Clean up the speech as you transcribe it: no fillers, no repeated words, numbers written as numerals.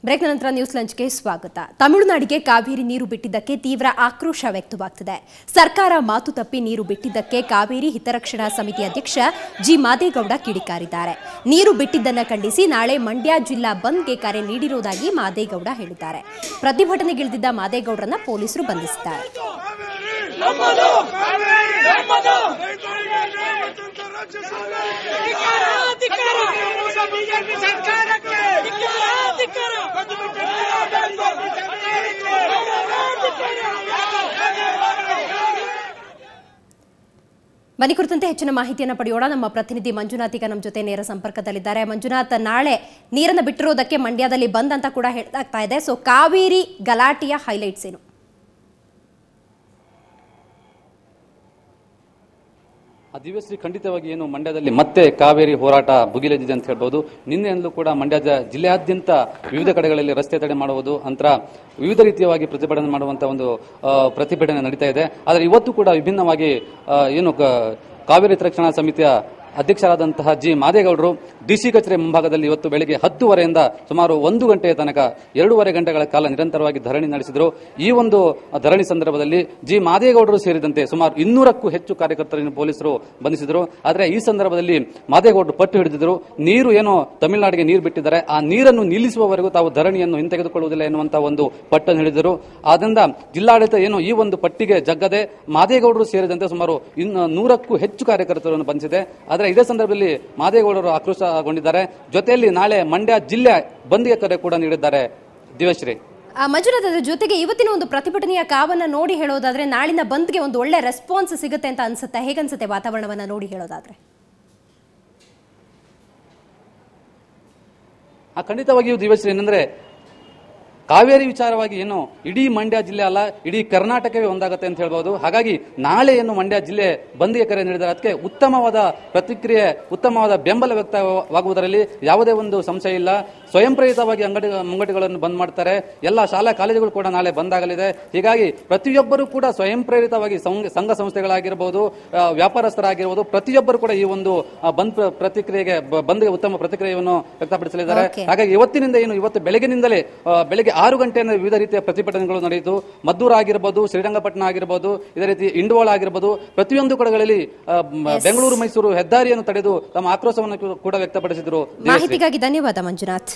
Break ನಂತರ news ಲಂಚ್ಗೆ ಸ್ವಾಗತ. ತಮಿಳುನಾಡಿಗೆ ಕಾವೇರಿ ನೀರು ಬಿಟ್ಟಿದ್ದಕ್ಕೆ ತೀವ್ರ ಆಕ್ರೋಶ ವ್ಯಕ್ತವಾಗುತ್ತಿದೆ. ಸರ್ಕಾರ ಮಾತು ತಪ್ಪಿ ನೀರು ಬಿಟ್ಟಿದ್ದಕ್ಕೆ ಕಾವೇರಿ ಹಿತರಕ್ಷಣಾ ಸಮಿತಿ ಅಧ್ಯಕ್ಷ ಜಿ ಮಾದೇಗೌಡ ಕಿಡಿಕಾರಿದ್ದಾರೆ. ನೀರು ಬಿಟ್ಟಿದ್ದನ್ನು ಖಂಡಿಸಿ ನಾಳೆ ಮಂಡ್ಯ ಜಿಲ್ಲಾ ಬಂದ್ಗೆ ಕರೆ ನೀಡಿರುವುದಾಗಿ ಮಾದೇಗೌಡ ಹೇಳಿದ್ದಾರೆ. ಪ್ರತಿಭಟನೆಗಿಳಿದಿದ್ದ ಮಾದೇಗೌಡರನ್ನ ಪೊಲೀಸರು ಬಂಧಿಸಿದ್ದಾರೆ. ಬನ್ನಿ ಕುರಿತಂತೆ ಹೆಚ್ಚಿನ ಮಾಹಿತಿಯನ್ನು ಪಡೆಯೋಣ. ನಮ್ಮ ಪ್ರತಿನಿಧಿ ಮಂಜುನಾಥ್ ಈಗ ನಮ್ಮ ಜೊತೆ ನೇರ ಸಂಪರ್ಕದಲ್ಲಿದ್ದಾರೆ. ಮಂಜುನಾಥ್, ನಾಳೆ ನೀರನ್ನು ಬಿಟ್ಟಿರೋದಕ್ಕೆ ಮಂಡ್ಯದಲ್ಲಿ ಬಂದ್ ಅಂತ ಕೂಡ ಹೇಳಲಾಗ್ತಾ ಇದೆ. ಸೊ ಕಾವೇರಿ ಗಲಾಟೆಯ ಹೈಲೈಟ್ಸ್ ಏನು? ದಿವ್ಯಶ್ರೀ, ಖಂಡಿತವಾಗಿ ಏನು ಮಂಡ್ಯದಲ್ಲಿ ಮತ್ತೆ ಕಾವೇರಿ ಹೋರಾಟ ಭುಗಿಲೆದಿದೆ ಅಂತ ಹೇಳ್ಬೋದು. ನಿನ್ನೆಯಲ್ಲೂ ಕೂಡ ಮಂಡ್ಯದ ಜಿಲ್ಲೆಯಾದ್ಯಂತ ವಿವಿಧ ಕಡೆಗಳಲ್ಲಿ ರಸ್ತೆ ತಡೆ ಮಾಡುವುದು ಅಂತರ ವಿವಿಧ ರೀತಿಯಾಗಿ ಪ್ರತಿಭಟನೆ ಮಾಡುವಂತಹ ಒಂದು ಪ್ರತಿಭಟನೆ ನಡೀತಾ ಇದೆ. ಆದರೆ ಇವತ್ತು ಕೂಡ ವಿಭಿನ್ನವಾಗಿ ಏನು ಕಾವೇರಿ ಹಿತರಕ್ಷಣಾ ಸಮಿತಿಯ ಅಧ್ಯಕ್ಷರಾದಂತಹ ಜಿ ಮಾದೇಗೌಡರು ಡಿಸಿ ಕಚೇರಿ ಮುಂಭಾಗದಲ್ಲಿ ಇವತ್ತು ಬೆಳಗ್ಗೆ 10:30ಯಿಂದ ಸುಮಾರು 1 ಗಂಟೆಯ ತನಕ 2.5 ಗಂಟೆಗಳ ಕಾಲ ನಿರಂತರವಾಗಿ ಧರಣಿ ನಡೆಸಿದರು. ಈ ಒಂದು ಧರಣಿ ಸಂದರ್ಭದಲ್ಲಿ ಜಿ ಮಾದೇಗೌಡರು ಸೇರಿದಂತೆ ಸುಮಾರು 200ಕ್ಕೂ ಹೆಚ್ಚು ಕಾರ್ಯಕರ್ತರನ್ನು ಪೊಲೀಸರು ಬಂಧಿಸಿದರು. ಆದರೆ ಈ ಸಂದರ್ಭದಲ್ಲಿ ಮಾದೇಗೌಡರು ಪಟ್ಟು ಹಿಡಿದಿದ್ದರು. ನೀರು ಏನು ತಮಿಳುನಾಡಿಗೆ ನೀರು ಬಿಟ್ಟಿದ್ದಾರೆ, ಆ ನೀರನ್ನು ನಿಲ್ಲಿಸುವವರೆಗೂ ತಾವು ಧರಣಿಯನ್ನು ಹಿಂತೆಗೆದುಕೊಳ್ಳುವುದಿಲ್ಲ ಎನ್ನುವಂತಹ ಒಂದು ಪಟ್ಟನ್ನು ಹಿಡಿದರು. ಆದ್ದರಿಂದ ಜಿಲ್ಲಾಡಳಿತ ಏನು ಈ ಒಂದು ಪಟ್ಟಿಗೆ ಜಗ್ಗದೆ ಮಾದೇಗೌಡರು ಸೇರಿದಂತೆ ಸುಮಾರು 100ಕ್ಕೂ ಹೆಚ್ಚು ಕಾರ್ಯಕರ್ತರನ್ನು ಬಂಧಿಸಿದೆ. ಆದರೆ ಇದೇ ಸಂದರ್ಭದಲ್ಲಿ ಮಾದೇಗೌಡರು ಆಕ್ರೋಶಗೊಂಡಿದ್ದಾರೆ. ಜೊತೆಯಲ್ಲಿ ನಾಳೆ ಮಂಡ್ಯ ಜಿಲ್ಲೆ ಬಂದ್ಗೆ ಕರೆ ಕೂಡ ನೀಡಿದ್ದಾರೆ. ದಿವ್ಯಶ್ರೀ, ಮಂಜುನಾಥ್, ಅದರ ಜೊತೆಗೆ ಇವತ್ತಿನ ಒಂದು ಪ್ರತಿಭಟನೆಯ ಕಾವನ್ನ ನೋಡಿ ಹೇಳೋದಾದ್ರೆ ನಾಳಿನ ಬಂದ್ಗೆ ಒಂದು ಒಳ್ಳೆ ರೆಸ್ಪಾನ್ಸ್ ಸಿಗುತ್ತೆ ಅಂತ ಅನ್ಸುತ್ತೆ. ಹೇಗನ್ಸುತ್ತೆ ವಾತಾವರಣವನ್ನ ನೋಡಿ ಹೇಳೋದಾದ್ರೆ? ಖಂಡಿತವಾಗಿಯೂ ದಿವ್ಯಶ್ರೀ, ಏನಂದ್ರೆ ಕಾವೇರಿ ವಿಚಾರವಾಗಿ ಏನು ಇಡೀ ಮಂಡ್ಯ ಜಿಲ್ಲೆ ಅಲ್ಲ, ಇಡೀ ಕರ್ನಾಟಕವೇ ಒಂದಾಗುತ್ತೆ ಅಂತ ಹೇಳ್ಬೋದು. ಹಾಗಾಗಿ ನಾಳೆ ಏನು ಮಂಡ್ಯ ಜಿಲ್ಲೆ ಬಂದ್ಗೆ ಕರೆ ನೀಡಿದರೆ ಅದಕ್ಕೆ ಉತ್ತಮವಾದ ಪ್ರತಿಕ್ರಿಯೆ, ಉತ್ತಮವಾದ ಬೆಂಬಲ ವ್ಯಕ್ತವಾಗುವುದರಲ್ಲಿ ಯಾವುದೇ ಒಂದು ಸಂಶಯ ಇಲ್ಲ. ಸ್ವಯಂ ಪ್ರೇರಿತವಾಗಿ ಮುಂಗಟ್ಟುಗಳನ್ನು ಬಂದ್ ಮಾಡ್ತಾರೆ. ಎಲ್ಲ ಶಾಲಾ ಕಾಲೇಜುಗಳು ಕೂಡ ನಾಳೆ ಬಂದ್ ಆಗಲಿದೆ. ಹೀಗಾಗಿ ಪ್ರತಿಯೊಬ್ಬರು ಕೂಡ ಸ್ವಯಂ ಪ್ರೇರಿತವಾಗಿ ಸಂಘ ಸಂಸ್ಥೆಗಳಾಗಿರ್ಬೋದು, ವ್ಯಾಪಾರಸ್ಥರಾಗಿರ್ಬೋದು, ಪ್ರತಿಯೊಬ್ಬರು ಕೂಡ ಈ ಒಂದು ಬಂದ್ಗೆ ಉತ್ತಮ ಪ್ರತಿಕ್ರಿಯೆಯನ್ನು ವ್ಯಕ್ತಪಡಿಸಲಿದ್ದಾರೆ. ಹಾಗಾಗಿ ಇವತ್ತಿನಿಂದ ಏನು ಇವತ್ತು ಬೆಳಗ್ಗೆ 6 ಗಂಟೆಯಿಂದ ವಿವಿಧ ರೀತಿಯ ಪ್ರತಿಭಟನೆಗಳು ನಡೆಯಿತು. ಮದ್ದೂರು ಆಗಿರಬಹುದು, ಶ್ರೀರಂಗಪಟ್ಟಣ ಆಗಿರಬಹುದು, ಇದೇ ರೀತಿ ಇಂಡೋಳ ಆಗಿರಬಹುದು, ಪ್ರತಿಯೊಂದು ಕಡೆಗಳಲ್ಲಿ ಬೆಂಗಳೂರು ಮೈಸೂರು ಹೆದ್ದಾರಿಯನ್ನು ತಡೆದು ತಮ್ಮ ಆಕ್ರೋಶವನ್ನು ಕೂಡ ವ್ಯಕ್ತಪಡಿಸಿದರು. ಮಾಹಿತಿಗಾಗಿ ಧನ್ಯವಾದ ಮಂಜುನಾಥ್.